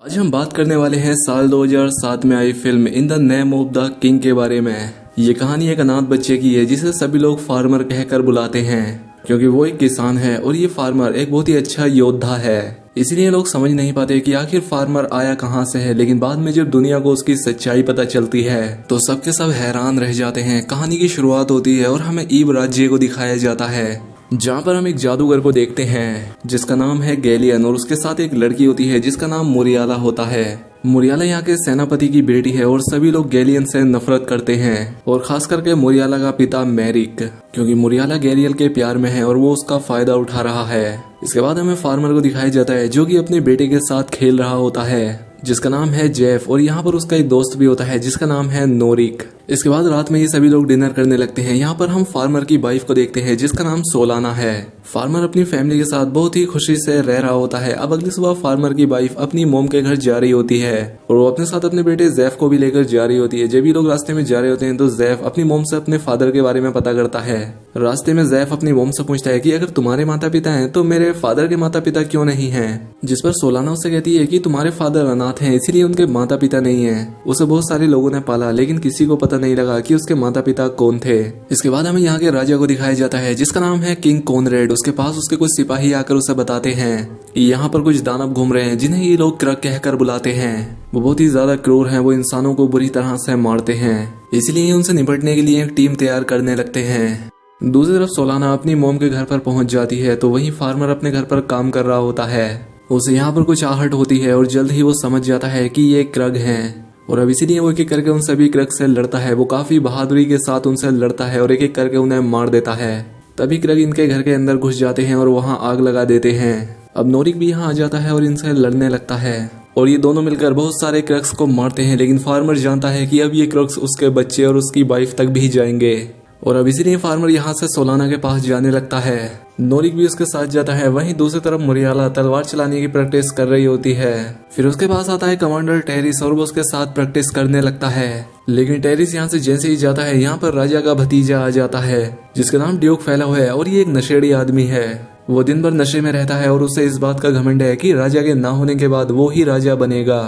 आज हम बात करने वाले हैं साल 2007 में आई film In the Name of the King के बारे में। ये कहानी एक अनाथ बच्चे की है जिसे सभी लोग फार्मर कहकर बुलाते हैं क्योंकि वो एक किसान है और ये फार्मर एक बहुत ही अच्छा योद्धा है। इसलिए लोग समझ नहीं पाते कि आखिर फार्मर आया कहाँ से है, लेकिन बाद में जब दुनिया को उसकी सच्चाई पता चलती है तो सबके सब हैरान रह जाते हैं। कहानी की शुरुआत होती है और हमें ईब राज्य को दिखाया जाता है जहाँ पर हम एक जादूगर को देखते हैं जिसका नाम है गैलियन और उसके साथ एक लड़की होती है जिसका नाम मुरियाला होता है। मुरियाला यहाँ के सेनापति की बेटी है और सभी लोग गैलियन से नफरत करते हैं और खास करके मुरियाला का पिता मैरिक, क्योंकि मुरियाला गैलियन के प्यार में है और वो उसका फायदा उठा रहा है। इसके बाद हमें फार्मर को दिखाया जाता है जो कि अपने बेटे के साथ खेल रहा होता है जिसका नाम है जेफ, और यहाँ पर उसका एक दोस्त भी होता है जिसका नाम है नोरिक। इसके बाद रात में ये सभी लोग डिनर करने लगते हैं। यहाँ पर हम फार्मर की वाइफ को देखते हैं जिसका नाम सोलाना है। फार्मर अपनी फैमिली के साथ बहुत ही खुशी से रह रहा होता है। अब अगली सुबह फार्मर की वाइफ अपनी मोम के घर जा रही होती है और वो अपने साथ अपने बेटे जेफ को भी लेकर जा रही होती है। जब ये लोग रास्ते में जा रहे होते हैं तो जेफ अपनी मोम से अपने फादर के बारे में पता करता है। रास्ते में जेफ अपनी मोम से पूछता है कि अगर तुम्हारे माता पिता हैं तो मेरे फादर के माता पिता क्यों नहीं हैं? जिस पर सोलाना उससे कहती है कि तुम्हारे फादर अनाथ हैं इसलिए उनके माता पिता नहीं हैं। उसे बहुत सारे लोगों ने पाला लेकिन किसी को पता नहीं लगा कि उसके माता पिता कौन थे। इसके बाद हमें यहाँ के राजा को दिखाया जाता है जिसका नाम है किंग कॉनरेड। उसके पास उसके कुछ सिपाही आकर उसे बताते हैं कि यहाँ पर कुछ दानव घूम रहे हैं जिन्हें ये लोग क्रग कहकर बुलाते हैं। वो बहुत ही ज्यादा क्रूर हैं, वो इंसानों को बुरी तरह से मारते हैं, इसलिए उनसे निपटने के लिए एक टीम तैयार करने लगते हैं। दूसरी तरफ सोलाना अपनी मोम के घर पर पहुंच जाती है तो वहीं फार्मर अपने घर पर काम कर रहा होता है। उसे यहाँ पर कुछ आहट होती है और जल्द ही वो समझ जाता है कि ये क्रग हैं और अब इसीलिए वो एक एक करके उन सभी क्रग से लड़ता है। वो काफी बहादुरी के साथ उनसे लड़ता है और एक एक करके उन्हें मार देता है। तभी क्रग इनके घर के अंदर घुस जाते हैं और वहाँ आग लगा देते हैं। अब नोरिक भी यहाँ आ जाता है और इनसे लड़ने लगता है और ये दोनों मिलकर बहुत सारे क्रग्स को मारते हैं, लेकिन फार्मर जानता है कि अब ये क्रग्स उसके बच्चे और उसकी वाइफ तक भी जाएंगे और अब इसीलिए फार्मर यहाँ से सोलाना के पास जाने लगता है। नोरिक भी उसके साथ जाता है। वहीं दूसरी तरफ मुरियाला तलवार चलाने की प्रैक्टिस कर रही होती है। फिर उसके पास आता है कमांडर टेरिस और वो उसके साथ प्रैक्टिस करने लगता है, लेकिन टेरिस यहाँ से जैसे ही जाता है यहाँ पर राजा का भतीजा आ जाता है जिसका नाम ड्यूक फैला हुआ है और ये एक नशेड़ी आदमी है। वो दिन भर नशे में रहता है और उसे इस बात का घमंड है कि राजा के ना होने के बाद वो ही राजा बनेगा।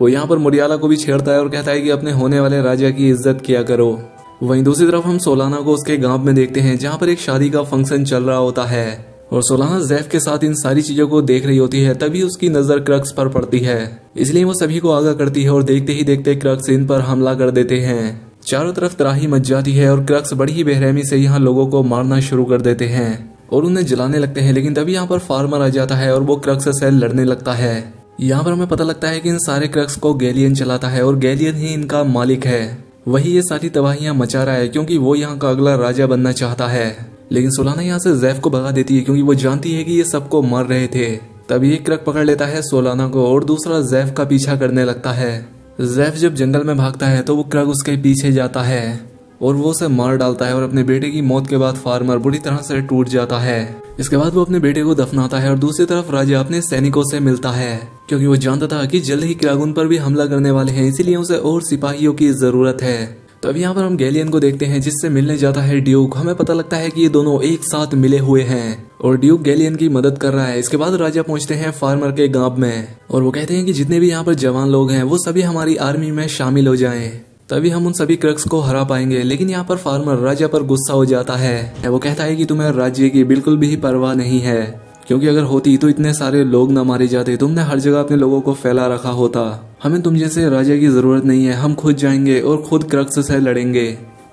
वो यहाँ पर मुरियाला को भी छेड़ता है और कहता है कि अपने होने वाले राजा की इज्जत किया करो। वहीं दूसरी तरफ हम सोलाना को उसके गांव में देखते हैं जहां पर एक शादी का फंक्शन चल रहा होता है और सोलाना जेफ के साथ इन सारी चीजों को देख रही होती है। तभी उसकी नजर क्रग्स पर पड़ती है, इसलिए वो सभी को आगाह करती है और देखते ही देखते क्रग्स इन पर हमला कर देते हैं। चारों तरफ तराही मच जाती है और क्रग्स बड़ी ही बेरहमी से यहाँ लोगों को मारना शुरू कर देते हैं और उन्हें जलाने लगते हैं। लेकिन तभी यहाँ पर फार्मर आ जाता है और वो क्रग्स से लड़ने लगता है। यहाँ पर हमें पता लगता है कि इन सारे क्रग्स को गैलियन चलाता है और गैलियन ही इनका मालिक है। वही ये सारी तबाहियां मचा रहा है क्योंकि वो यहाँ का अगला राजा बनना चाहता है। लेकिन सोलाना यहाँ से जेफ को भगा देती है क्योंकि वो जानती है कि ये सबको मार रहे थे। तभी एक क्रग पकड़ लेता है सोलाना को और दूसरा जेफ का पीछा करने लगता है। जेफ जब जंगल में भागता है तो वो क्रग उसके पीछे जाता है और वो उसे मार डालता है और अपने बेटे की मौत के बाद फार्मर बुरी तरह से टूट जाता है। इसके बाद वो अपने बेटे को दफनाता है और दूसरी तरफ राजा अपने सैनिकों से मिलता है क्योंकि वो जानता था कि जल्द ही क्रग उन पर भी हमला करने वाले हैं, इसीलिए उसे और सिपाहियों की जरूरत है। तो अब यहाँ पर हम गैलियन को देखते हैं जिससे मिलने जाता है ड्यूक। हमें पता लगता है कि ये दोनों एक साथ मिले हुए हैं और ड्यूक गैलियन की मदद कर रहा है। इसके बाद राजा पहुंचते हैं फार्मर के गांव में और वो कहते हैं कि जितने भी यहाँ पर जवान लोग हैं वो सभी हमारी आर्मी में शामिल हो जाएं, तभी हम उन सभी क्रग्स को हरा पाएंगे। लेकिन यहाँ पर फार्मर राजा पर गुस्सा हो जाता है। वो कहता है कि तुम्हें राज्य की बिल्कुल भी परवाह नहीं है, क्योंकि अगर होती तो इतने सारे लोग न मारे जाते। तुमने हर जगह अपने लोगों को फैला रखा होता। हमें तुम जैसे राजा की जरूरत नहीं है, हम खुद जाएंगे और खुद क्रग्स से लड़ेंगे।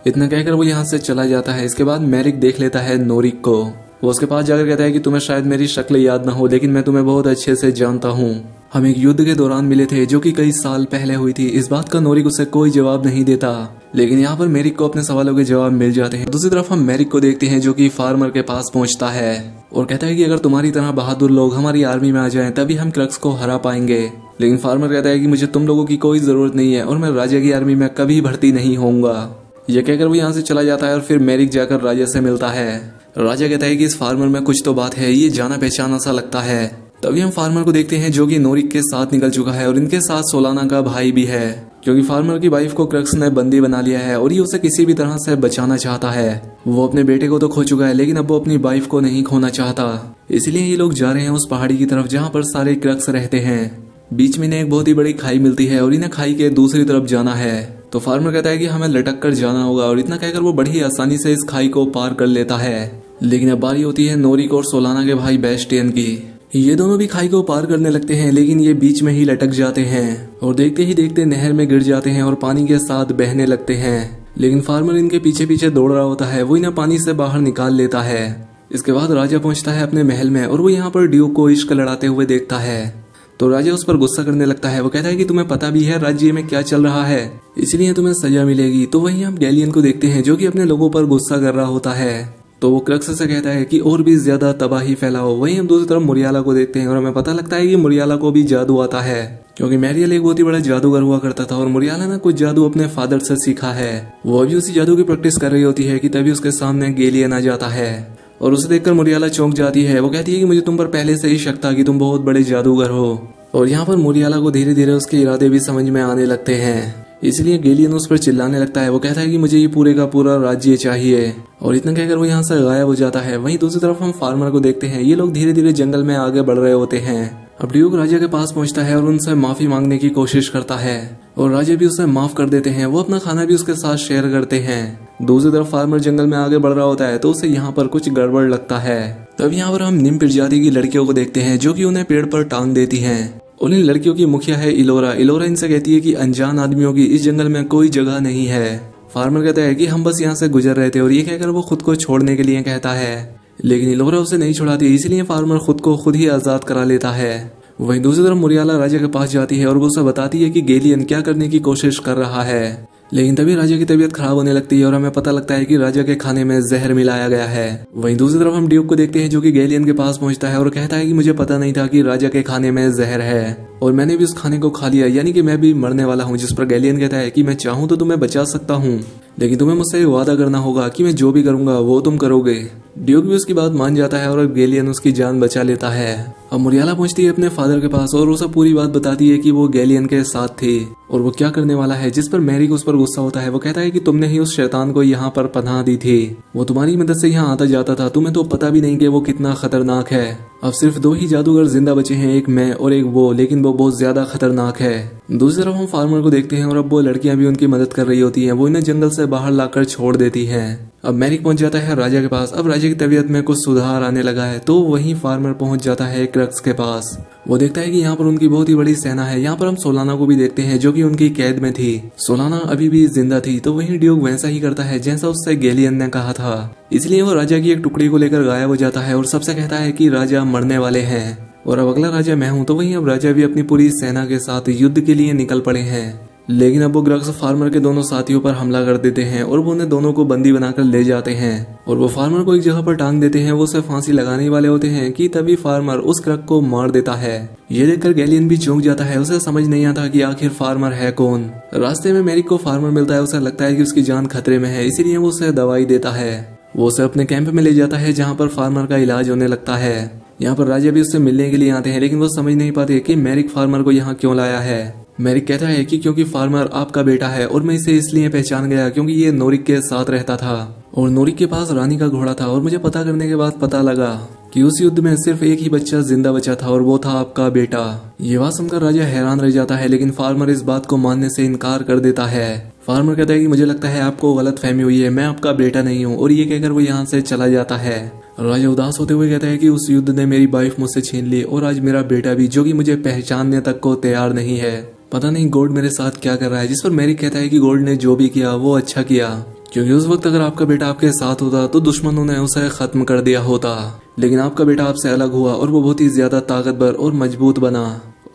इतना कहकर वो यहाँ से चला जाता है। इसके बाद मैरिक देख लेता है नोरिक को। वो उसके पास जाकर कहता है कि तुम्हें शायद मेरी शक्ल याद ना हो, लेकिन मैं तुम्हें बहुत अच्छे से जानता हूँ। हम एक युद्ध के दौरान मिले थे जो कि कई साल पहले हुई थी। इस बात का नोरिक उसे कोई जवाब नहीं देता, लेकिन यहाँ पर मैरिक को अपने सवालों के जवाब मिल जाते हैं। दूसरी तरफ हम मैरिक को देखते हैं जो कि फार्मर के पास पहुंचता है और कहता है कि अगर तुम्हारी तरह बहादुर लोग हमारी आर्मी में आ जाएं तभी हम क्रग्स को हरा पाएंगे। लेकिन फार्मर कहता है कि मुझे तुम लोगों की कोई जरूरत नहीं है और मैं राजा की आर्मी में कभी भर्ती नहीं होऊंगा। यह कहकर वो यहाँ से चला जाता है और फिर मैरिक जाकर राजा से मिलता है। राजा कहता है कि इस फार्मर में कुछ तो बात है, ये जाना पहचाना सा लगता है। तभी हम फार्मर को देखते हैं जो कि नोरिक के साथ निकल चुका है और इनके साथ सोलाना का भाई भी है, क्योंकि फार्मर की वाइफ को क्रग्स ने बंदी बना लिया है और ये उसे किसी भी तरह से बचाना चाहता है। वो अपने बेटे को तो खो चुका है, लेकिन अब वो अपनी वाइफ को नहीं खोना चाहता। इसलिए ये लोग जा रहे हैं उस पहाड़ी की तरफ जहाँ पर सारे क्रग्स रहते हैं। बीच में इन्हें एक बहुत ही बड़ी खाई मिलती है और इन्हें खाई के दूसरी तरफ जाना है। तो फार्मर कहता है कि हमें लटक कर जाना होगा और इतना कहकर वो बड़ी आसानी से इस खाई को पार कर लेता है। लेकिन अब बारी होती है नोरिक और सोलाना के भाई बेस्टियन की। ये दोनों भी खाई को पार करने लगते हैं, लेकिन ये बीच में ही लटक जाते हैं और देखते ही देखते नहर में गिर जाते हैं और पानी के साथ बहने लगते हैं। लेकिन फार्मर इनके पीछे पीछे दौड़ रहा होता है, वो इन्हें पानी से बाहर निकाल लेता है। इसके बाद राजा पहुंचता है अपने महल में और वो यहाँ पर ड्यूक को इश्क लड़ाते हुए देखता है। तो राजा उस पर गुस्सा करने लगता है। वो कहता है कि तुम्हें पता भी है राज्य में क्या चल रहा है, इसलिए तुम्हें सजा मिलेगी। तो वहीं हम गैलियन को देखते हैं जो कि अपने लोगों पर गुस्सा कर रहा होता है। तो वो क्रक्स से कहता है कि और भी ज्यादा तबाही फैलाओ। वहीं हम दूसरी तरफ मुरियाला को देखते हैं और हमें पता लगता है कि मुरियाला को भी जादू आता है, क्योंकि मैरियल एक बहुत ही बड़ा जादूगर हुआ करता था और मुरियाला ने कुछ जादू अपने फादर से सीखा है। वो अभी उसी जादू की प्रैक्टिस कर रही होती है कि तभी उसके सामने गैलियन आ जाता है और उसे देखकर मुरियाला चौंक जाती है। वो कहती है कि मुझे तुम पर पहले से ही शक था कि तुम बहुत बड़े जादूगर हो। और यहाँ पर मुरियाला को धीरे धीरे उसके इरादे भी समझ में आने लगते हैं, इसलिए गैलियन उस पर चिल्लाने लगता है। वो कहता है कि मुझे ये पूरे का पूरा राज्य चाहिए और इतना कहकर वो यहाँ से गायब हो जाता है। वहीं दूसरी तरफ हम फार्मर को देखते हैं। ये लोग धीरे धीरे जंगल में आगे बढ़ रहे होते हैं। अब ड्यूक राजा के पास पहुंचता है और उनसे माफी मांगने की कोशिश करता है और राजा भी उसे माफ कर देते हैं। वो अपना खाना भी उसके साथ शेयर करते हैं। दूसरी तरफ फार्मर जंगल में आगे बढ़ रहा होता है तो उसे यहाँ पर कुछ गड़बड़ लगता है। तब यहाँ पर हम निम प्रजाति की लड़कियों को देखते हैं जो कि उन्हें पेड़ पर टांग देती हैं। और इन लड़कियों की मुखिया है इलोरा। इलोरा इनसे कहती है कि अनजान आदमियों की इस जंगल में कोई जगह नहीं है। फार्मर कहता है कि हम बस यहाँ से गुजर रहे थे और ये कहकर वो खुद को छोड़ने के लिए कहता है, लेकिन इलोरा उसे नहीं छुड़ाती, इसलिए फार्मर खुद को खुद ही आजाद करा लेता है। वहीं दूसरी तरफ मुरियाला राजा के पास जाती है और वो उसे बताती है कि गैलियन क्या करने की कोशिश कर रहा है। लेकिन तभी राजा की तबीयत खराब होने लगती है और हमें पता लगता है कि राजा के खाने में जहर मिलाया गया है। वहीं दूसरी तरफ हम ड्यूक को देखते हैं जो कि गैलियन के पास पहुंचता है और कहता है कि मुझे पता नहीं था कि राजा के खाने में जहर है और मैंने भी उस खाने को खा लिया, यानी कि मैं भी मरने वाला हूँ। जिस पर गैलियन कहता है कि मैं चाहूँ तो तुम्हें बचा सकता हूँ, लेकिन तुम्हें मुझसे वादा करना होगा कि मैं जो भी करूंगा वो तुम करोगे। ड्यूक भी उसकी बात मान जाता है और गैलियन उसकी जान बचा लेता है। अब मुरियाला पहुंचती है अपने फादर के पास और उसे पूरी बात बताती है कि वो गैलियन के साथ थी और वो क्या करने वाला है। जिस पर मैरिक उस पर गुस्सा होता है। वो कहता है कि तुमने ही उस शैतान को यहाँ पर पनाह दी थी, वो तुम्हारी मदद से यहाँ आता जाता था, तुम्हें तो पता भी नहीं कि वो कितना खतरनाक है। अब सिर्फ 2 ही जादूगर जिंदा बचे हैं, एक मैं और एक वो, लेकिन वो बहुत ज्यादा खतरनाक है। दूसरी तरफ हम फार्मर को देखते हैं और अब वो लड़कियां भी उनकी मदद कर रही होती हैं। वो इन्हें जंगल से बाहर लाकर छोड़ देती हैं। अब मैरिक पहुंच जाता है राजा के पास। अब राजा की तबीयत में कुछ सुधार आने लगा है तो वहीं फार्मर पहुंच जाता है क्रक्स के पास। वो देखता है कि यहाँ पर उनकी बहुत ही बड़ी सेना है। यहाँ पर हम सोलाना को भी देखते हैं जो कि उनकी कैद में थी। सोलाना अभी भी जिंदा थी तो वहीं ड्यूक वैसा ही करता है जैसा उससे गैलियन ने कहा था, इसलिए वो राजा की एक टुकड़ी को लेकर गायब हो जाता है और सबसे कहता है कि राजा मरने वाले हैं और अब अगला राजा मैं हूँ। तो वहीं अब राजा भी अपनी पूरी सेना के साथ युद्ध के लिए निकल पड़े हैं। लेकिन अब वो क्रक्स फार्मर के दोनों साथियों पर हमला कर देते हैं और वो उन्हें दोनों को बंदी बनाकर ले जाते हैं और वो फार्मर को एक जगह पर टांग देते हैं। वो उसे फांसी लगाने वाले होते हैं कि तभी फार्मर उस क्रक को मार देता है। ये देखकर गैलियन भी चौंक जाता है। उसे समझ नहीं आता कि आखिर फार्मर है कौन। रास्ते में मैरिक को फार्मर मिलता है। उसे लगता है कि उसकी जान खतरे में है, इसीलिए वो उसे दवाई देता है। वो उसे अपने कैंप में ले जाता है जहाँ पर फार्मर का इलाज होने लगता है। यहाँ पर राजा भी उससे मिलने के लिए आते हैं, लेकिन वो समझ नहीं पाते कि मैरिक फार्मर को यहाँ क्यों लाया है। मैरिक कहता है कि क्योंकि फार्मर आपका बेटा है और मैं इसे इसलिए पहचान गया क्योंकि ये नोरिक के साथ रहता था और नोरिक के पास रानी का घोड़ा था और मुझे पता करने के बाद पता लगा कि उस युद्ध में सिर्फ एक ही बच्चा जिंदा बचा था और वो था आपका बेटा। ये बात सुनकर राजा हैरान रह जाता है, लेकिन फार्मर इस बात को मानने से इनकार कर देता है। फार्मर कहता है कि मुझे लगता है आपको गलत फहमी हुई है, मैं आपका बेटा नहीं हूँ, और ये कहकर वो यहाँ से चला जाता है। राजा उदास होते हुए कहता है कि उस युद्ध ने मेरी वाइफ मुझसे छीन ली और आज मेरा बेटा भी, जो कि मुझे पहचानने तक को तैयार नहीं है। पता नहीं गॉड मेरे साथ क्या कर रहा है। जिस पर मैरिक कहता है कि गॉड ने जो भी किया वो अच्छा किया, क्योंकि उस वक्त अगर आपका बेटा आपके साथ होता तो दुश्मनों ने उसे खत्म कर दिया होता, लेकिन आपका बेटा आपसे अलग हुआ और वो बहुत ही ज्यादा ताकतवर और मजबूत बना।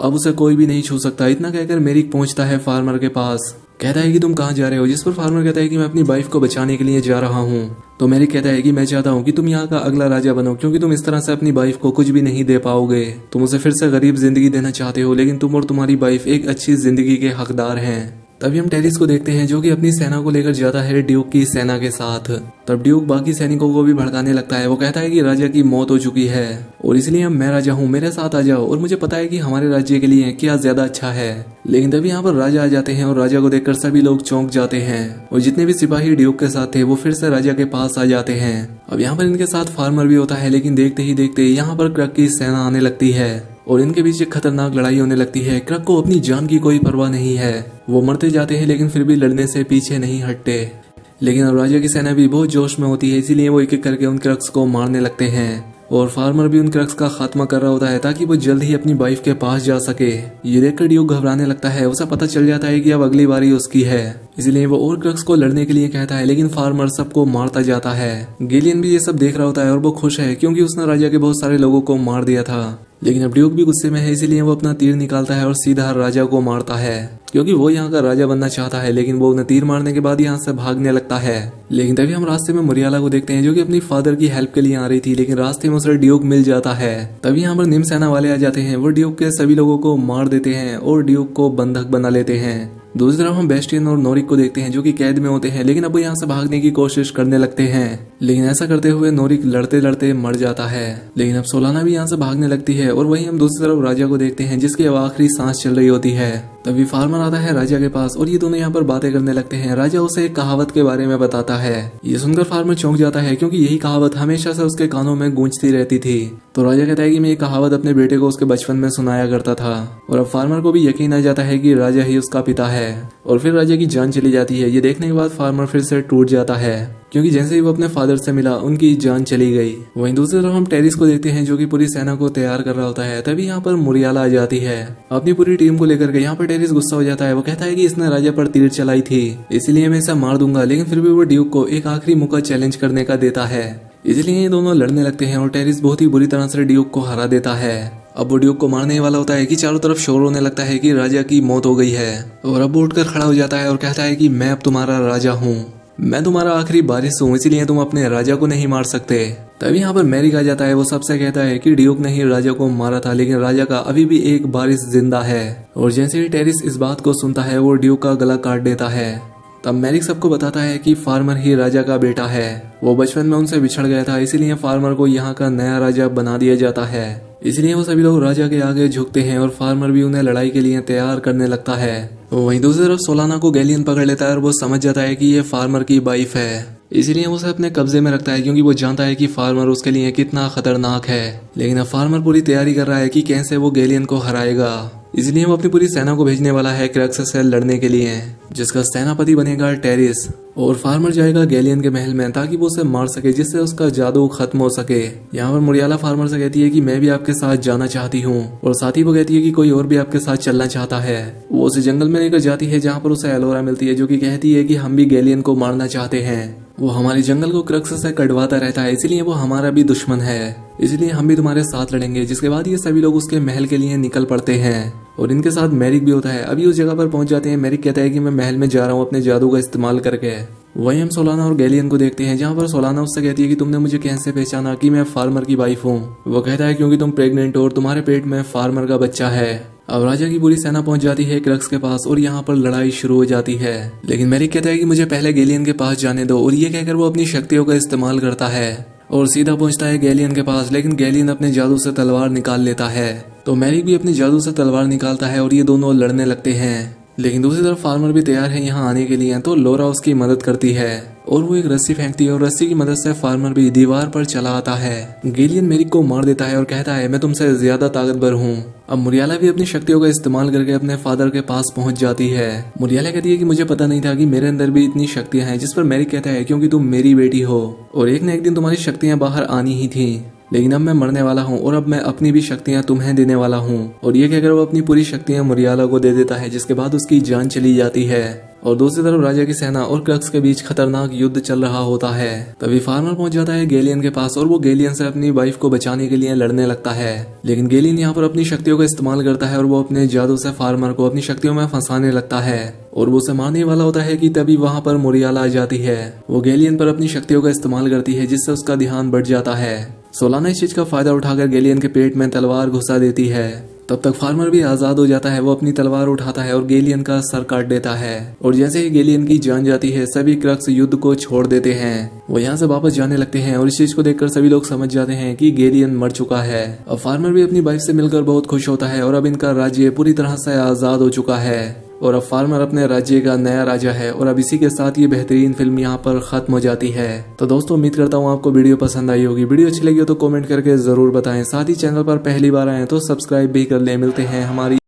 अब उसे कोई भी नहीं छू सकता। इतना कहकर मैरिक पहुंचता है फार्मर के पास। कहता है कि तुम कहाँ जा रहे हो। जिस पर फार्मर कहता है कि मैं अपनी वाइफ को बचाने के लिए जा रहा हूँ। तो मैरिक कहता है कि मैं चाहता हूँ कि तुम यहाँ का अगला राजा बनो, क्योंकि तुम इस तरह से अपनी वाइफ को कुछ भी नहीं दे पाओगे। तुम उसे फिर से गरीब जिंदगी देना चाहते हो, लेकिन तुम और तुम्हारी वाइफ एक अच्छी जिंदगी के हकदार हैं। तभी हम टेरिस को देखते हैं जो कि अपनी सेना को लेकर जाता है ड्यूक की सेना के साथ। तब ड्यूक बाकी सैनिकों को भी भड़काने लगता है। वो कहता है कि राजा की मौत हो चुकी है और इसलिए अब मैं राजा हूँ, मेरे साथ आ जाओ और मुझे पता है कि हमारे राज्य के लिए क्या ज्यादा अच्छा है। लेकिन तभी यहाँ पर राजा आ जाते हैं और राजा को देखकर सभी लोग चौंक जाते हैं और जितने भी सिपाही ड्यूक के साथ थे वो फिर से राजा के पास आ जाते हैं। अब यहाँ पर इनके साथ फार्मर भी होता है, लेकिन देखते ही देखते यहाँ पर क्रक की सेना आने लगती है और इनके बीच एक खतरनाक लड़ाई होने लगती है। क्रक को अपनी जान की कोई परवाह नहीं है, वो मरते जाते हैं लेकिन फिर भी लड़ने से पीछे नहीं हटते। लेकिन अब राजा की सेना भी बहुत जोश में होती है, इसीलिए वो एक एक करके उन क्रक्स को मारने लगते हैं और फार्मर भी उन क्रक्स का खात्मा कर रहा होता है ताकि वो जल्द ही अपनी वाइफ के पास जा सके। ये देखकर ड्यूक घबराने लगता है, उसे पता चल जाता है कि अब अगली बारी उसकी है, इसलिए वो और क्रक्स को लड़ने के लिए कहता है, लेकिन फार्मर सबको मारता जाता है। गेलियन भी ये सब देख रहा होता है और वो खुश है क्योंकि उसने राजा के बहुत सारे लोगों को मार दिया था। लेकिन अब ड्यूक भी गुस्से में है, इसीलिए वो अपना तीर निकालता है और सीधा राजा को मारता है क्योंकि वो यहाँ का राजा बनना चाहता है। लेकिन वो उन्हें तीर मारने के बाद यहाँ से भागने लगता है। लेकिन तभी हम रास्ते में मुरियाला को देखते हैं जो कि अपनी फादर की हेल्प के लिए आ रही थी, लेकिन रास्ते में उसे ड्यूक मिल जाता है। तभी यहाँ पर निम सेना वाले आ जाते हैं, वो ड्यूक के सभी लोगों को मार देते हैं और ड्यूक को बंधक बना लेते हैं। दूसरी तरफ हम बेस्टियन और नोरिक को देखते हैं जो कि कैद में होते हैं, लेकिन अब वो यहाँ से भागने की कोशिश करने लगते हैं। लेकिन ऐसा करते हुए नोरिक लड़ते लड़ते मर जाता है। लेकिन अब सोलाना भी यहाँ से भागने लगती है और वहीं हम दूसरी तरफ राजा को देखते हैं जिसकी अब आखिरी सांस चल रही होती है। तभी फार्मर आता है राजा के पास और ये दोनों यहाँ पर बातें करने लगते हैं। राजा उसे एक कहावत के बारे में बताता है। ये सुनकर फार्मर चौंक जाता है क्योंकि यही कहावत हमेशा से उसके कानों में गूंजती रहती थी। तो राजा कहता है कि मैं ये कहावत अपने बेटे को उसके बचपन में सुनाया करता था। और अब फार्मर को भी यकीन आ जाता है कि राजा ही उसका पिता है और फिर राजा की जान चली जाती है। ये देखने के बाद फार्मर फिर से टूट जाता है क्योंकि जैसे ही वो अपने फादर से मिला उनकी जान चली गई। वहीं दूसरी तरफ हम टेरिस को देखते हैं जो कि पूरी सेना को तैयार कर रहा होता है। तभी यहाँ पर मुरियाला आ जाती है अपनी पूरी टीम को लेकर के। यहाँ पर टेरिस गुस्सा हो जाता है, वो कहता है कि इसने राजा पर तीर चलाई थी इसलिए मैं इसे मार दूंगा। लेकिन फिर भी वो ड्यूक को एक आखिरी मौका चैलेंज करने का देता है, इसलिए ये दोनों लड़ने लगते हैं और टेरिस बहुत ही बुरी तरह से ड्यूक को हरा देता है। अब वो ड्यूक को मारने वाला होता है कि चारों तरफ शोर होने लगता है कि राजा की मौत हो गई है और अब वो उठकर खड़ा हो जाता है और कहता है कि मैं अब तुम्हारा राजा हूँ, मैं तुम्हारा आखिरी वारिस हूँ, इसीलिए तुम अपने राजा को नहीं मार सकते। तभी यहाँ पर मैरिक आ जाता है, वो सबसे कहता है कि ड्यूक ने ही राजा को मारा था लेकिन राजा का अभी भी एक वारिस जिंदा है। और जैसे ही टेरिस इस बात को सुनता है वो ड्यूक का गला काट देता है। तब मैरिक सबको बताता है कि फार्मर ही राजा का बेटा है, वो बचपन में उनसे बिछड़ गया था इसीलिए फार्मर को यहाँ का नया राजा बना दिया जाता है। इसलिए वो सभी लोग राजा के आगे झुकते हैं और फार्मर भी उन्हें लड़ाई के लिए तैयार करने लगता है। वहीं दूसरी तरफ सोलाना को गैलियन पकड़ लेता है और वो समझ जाता है कि ये फार्मर की वाइफ है, इसलिए वो उसे अपने कब्जे में रखता है क्योंकि वो जानता है कि फार्मर उसके लिए कितना खतरनाक है। लेकिन अब फार्मर पूरी तैयारी कर रहा है कि कैसे वो गैलियन को हराएगा, इसलिए वो अपनी पूरी सेना को भेजने वाला है क्रक्स से लड़ने के लिए, जिसका सेनापति बनेगा टेरिस। और फार्मर जाएगा गैलियन के महल में ताकि वो उसे मार सके जिससे उसका जादू खत्म हो सके। यहाँ पर मुरियाला फार्मर से कहती है कि मैं भी आपके साथ जाना चाहती हूँ और साथ ही वो कहती है कि कोई और भी आपके साथ चलना चाहता है। वो उसे जंगल में लेकर जाती है जहाँ पर उसे एलोरा मिलती है जो कि कहती है कि हम भी गैलियन को मारना चाहते हैं, वो हमारे जंगल को क्रक्स से कटवाता रहता है इसीलिए वो हमारा भी दुश्मन है, इसलिए हम भी तुम्हारे साथ लड़ेंगे। जिसके बाद ये सभी लोग उसके महल के लिए निकल पड़ते हैं और इनके साथ मैरिक भी होता है। अभी उस जगह पर पहुंच जाते हैं। मैरिक कहता है कि मैं महल में जा रहा हूँ अपने जादू का इस्तेमाल करके। वहीं हम सोलाना और गैलियन को देखते हैं जहाँ पर सोलाना उससे कहती है कि तुमने मुझे कैसे पहचाना कि मैं फार्मर की वाइफ हूँ। वो कहता है क्योंकि तुम प्रेग्नेंट हो और तुम्हारे पेट में फार्मर का बच्चा है। अब राजा की पूरी सेना पहुंच जाती है क्रक्स के पास और यहाँ पर लड़ाई शुरू हो जाती है। लेकिन मैरिक कहता है कि मुझे पहले गैलियन के पास जाने दो और ये कहकर वो अपनी शक्तियों का इस्तेमाल करता है और सीधा पहुंचता है गैलियन के पास। लेकिन गैलियन अपने जादू से तलवार निकाल लेता है तो मैरिक भी अपनी जादू से तलवार निकालता है और ये दोनों लड़ने लगते हैं। लेकिन दूसरी तरफ फार्मर भी तैयार है यहाँ आने के लिए, तो लोरा उसकी मदद करती है और वो एक रस्सी फेंकती है और रस्सी की मदद से फार्मर भी दीवार पर चला आता है। गैलियन मैरिक को मार देता है और कहता है मैं तुमसे ज्यादा ताकतवर हूँ। अब मुरियाला भी अपनी शक्तियों का इस्तेमाल करके अपने फादर के पास पहुंच जाती है। मुरियाला कहती है कि मुझे पता नहीं था कि मेरे अंदर भी इतनी शक्तियां हैं, जिस पर मैरिक कहता है क्योंकि तुम मेरी बेटी हो और एक न एक दिन तुम्हारी शक्तियां बाहर आनी ही थी, लेकिन अब मैं मरने वाला हूँ और अब मैं अपनी भी शक्तियां तुम्हें देने वाला हूँ। और ये कहकर वो अपनी पूरी शक्तियां मुरियाला को दे देता है, जिसके बाद उसकी जान चली जाती है। और दूसरी तरफ राजा की सेना और क्रक्स के बीच खतरनाक युद्ध चल रहा होता है। तभी फार्मर पहुंच जाता है गैलियन के पास और वो गैलियन से अपनी वाइफ को बचाने के लिए लड़ने लगता है। लेकिन गैलियन यहाँ पर अपनी शक्तियों का इस्तेमाल करता है और वो अपने जादू से फार्मर को अपनी शक्तियों में फंसाने लगता है और वो उसे मारने वाला होता है कि तभी वहां पर मुरियाला आ जाती है। वो गैलियन पर अपनी शक्तियों का इस्तेमाल करती है जिससे उसका ध्यान बढ़ जाता है। सोलाना इस चीज का फायदा उठाकर गैलियन के पेट में तलवार घुसा देती है। तब तक फार्मर भी आजाद हो जाता है। वो अपनी तलवार उठाता है और गैलियन का सर काट देता है और जैसे ही गैलियन की जान जाती है सभी क्रक्स युद्ध को छोड़ देते हैं। वो यहाँ से वापस जाने लगते हैं और इस चीज को देखकर सभी लोग समझ जाते हैं कि गैलियन मर चुका है। अब फार्मर भी अपनी वाइफ से मिलकर बहुत खुश होता है और अब इनका राज्य पूरी तरह से आजाद हो चुका है और अब फार्मर अपने राज्य का नया राजा है। और अब इसी के साथ ये बेहतरीन फिल्म यहाँ पर खत्म हो जाती है। तो दोस्तों उम्मीद करता हूँ आपको वीडियो पसंद आई होगी। वीडियो अच्छी लगी हो तो कमेंट करके जरूर बताएं। साथ ही चैनल पर पहली बार आए तो सब्सक्राइब भी कर ले। मिलते हैं हमारी